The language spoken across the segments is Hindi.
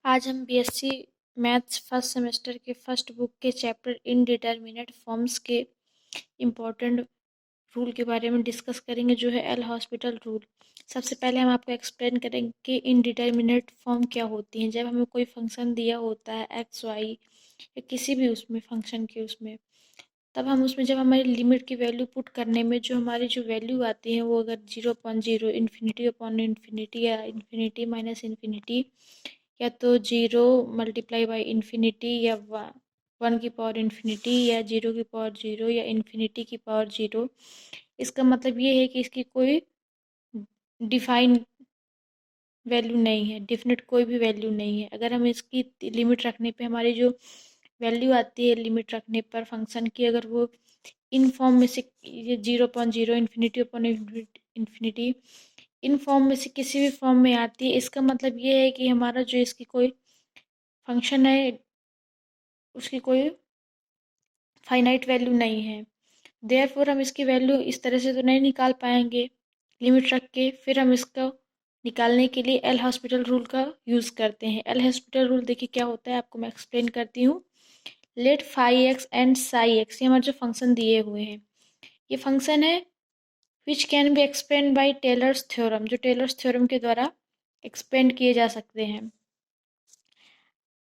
आज हम बीएससी मैथ्स फर्स्ट सेमेस्टर के फर्स्ट बुक के चैप्टर इनडिटरमिनेट फॉर्म्स के इम्पोर्टेंट रूल के बारे में डिस्कस करेंगे, जो है एल हॉस्पिटल रूल। सबसे पहले हम आपको एक्सप्लेन करेंगे कि इनडिटरमिनेट फॉर्म क्या होती हैं। जब हमें कोई फंक्शन दिया होता है एक्स वाई या किसी भी उसमें फंक्शन के उसमें, तब हम उसमें जब हमारी लिमिट की वैल्यू पुट करने में जो हमारी जो वैल्यू आती है वो अगर 0.0, इन्फिनिटी अपॉन इन्फिनिटी या इन्फिनिटी माइनस इन्फिनिटी, या तो 0 × या 1 की पावर इन्फिनिटी या 0 की पावर 0 या इन्फिनिटी की पावर 0, इसका मतलब ये है कि इसकी कोई डिफाइन वैल्यू नहीं है, डिफिनेट कोई भी वैल्यू नहीं है। अगर हम इसकी लिमिट रखने पे हमारी जो वैल्यू आती है लिमिट रखने पर फंक्शन की, अगर वो इन फॉर्म में से 0.0, infinity upon infinity, in form में से किसी भी फॉर्म में आती है, इसका मतलब ये है कि हमारा जो इसकी कोई फंक्शन है उसकी कोई फाइनाइट वैल्यू नहीं है। देयरफॉर हम इसकी वैल्यू इस तरह से तो नहीं निकाल पाएंगे लिमिट रख के। फिर हम इसको निकालने के लिए एल हॉस्पिटल रूल का यूज़ करते हैं। एल हॉस्पिटल रूल देखिए क्या होता है, आपको मैं एक्सप्लेन करती हूँ। Let phi x and psi x, ये हमारे जो फंक्शन दिए हुए हैं, ये फंक्शन है which can be explain by Taylor's theorem, जो टेलर्स थ्योरम के द्वारा एक्सप्लेन किए जा सकते हैं।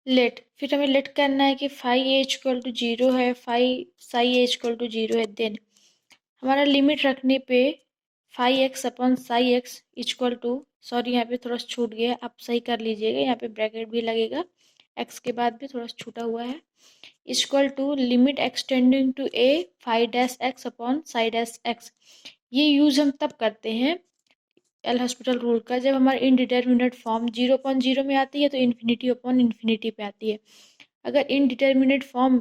लेट, फिर हमें लेट करना है कि फाई ए इक्वल टू 0 है, phi psi a equal to 0 है। देन हमारा लिमिट रखने पे phi x upon psi x equal to, sorry यहाँ पे थोड़ा सा छूट गया, आप सही कर लीजिएगा, यहाँ पे ब्रैकेट भी लगेगा, एक्स के बाद भी थोड़ा सा छूटा हुआ है, equal to limit extending to a phi dash x upon psi dash x. ये यूज़ हम तब करते हैं एल हॉस्पिटल रूल का जब हमारी इनडिटरमिनेट फॉर्म 0.0 में आती है तो इन्फिनिटी अपॉन इन्फिनिटी पे आती है। अगर इनडिटरमिनेट फॉर्म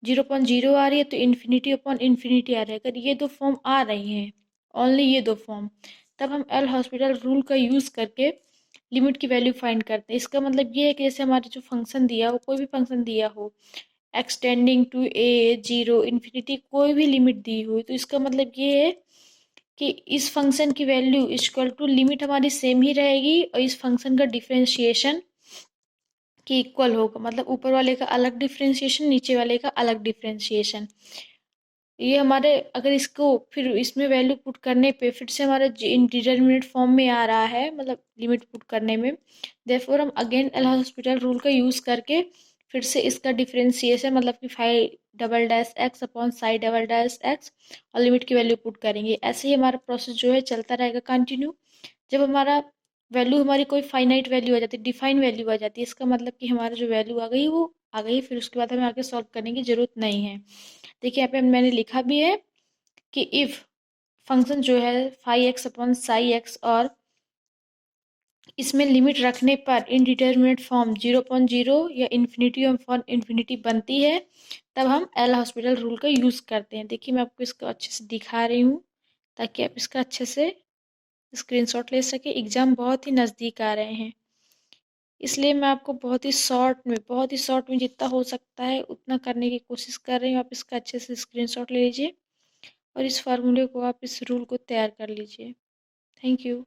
0.0 आ रही है तो इन्फिनिटी अपॉन इन्फिनिटी आ रहा है। अगर ये दो फॉर्म आ रही हैं, ओनली ये दो फॉर्म, तब हम एल हॉस्पिटल रूल का यूज़ करके लिमिट की वैल्यू फाइंड करते हैं। इसका मतलब ये है कि जैसे हमारे जो फंक्शन दिया हो, कोई भी फंक्शन दिया हो एक्सटेंडिंग टू ए 0 इन्फिनिटी, कोई भी लिमिट दी हुई, तो इसका मतलब ये है कि इस फंक्शन की वैल्यू इक्वल टू लिमिट हमारी सेम ही रहेगी और इस फंक्शन का डिफरेंशिएशन के इक्वल होगा। मतलब ऊपर वाले का अलग डिफरेंशिएशन, नीचे वाले का अलग डिफरेंशिएशन। ये हमारे अगर इसको फिर इसमें वैल्यू पुट करने पे फिर से हमारा इंडिटरमिनेट फॉर्म में आ रहा है, मतलब लिमिट पुट करने में, देयरफॉर हम अगेन एल हॉस्पिटल रूल का यूज़ करके फिर से इसका डिफरेंशिएशन, मतलब कि phi double dash x upon psi double dash x, और लिमिट की वैल्यू पुट करेंगे। ऐसे ही हमारा प्रोसेस जो है चलता रहेगा कंटिन्यू। जब हमारा वैल्यू हमारी कोई फाइनाइट वैल्यू आ जाती है, डिफाइन वैल्यू आ जाती है, इसका मतलब कि हमारा जो वैल्यू आ गई वो आ गई, फिर उसके बाद हमें आगे सॉल्व करने की ज़रूरत नहीं है। देखिए यहाँ पे मैंने लिखा भी है कि इफ़ फंक्शन जो है phi x upon psi x और इसमें लिमिट रखने पर इनडिटरमिनेट फॉर्म 0.0 या इन्फिनिटी अपॉन इन्फिनिटी बनती है, तब हम एल हॉस्पिटल रूल का यूज़ करते हैं। देखिए मैं आपको इसको अच्छे से दिखा रही हूँ ताकि आप इसका अच्छे से स्क्रीनशॉट ले सके। एग्ज़ाम बहुत ही नज़दीक आ रहे हैं, इसलिए मैं आपको बहुत ही शॉर्ट में जितना हो सकता है उतना करने की कोशिश कर रही हूँ। आप इसका अच्छे से स्क्रीनशॉट ले लीजिए और इस फार्मूले को आप इस रूल को तैयार कर लीजिए। Thank you.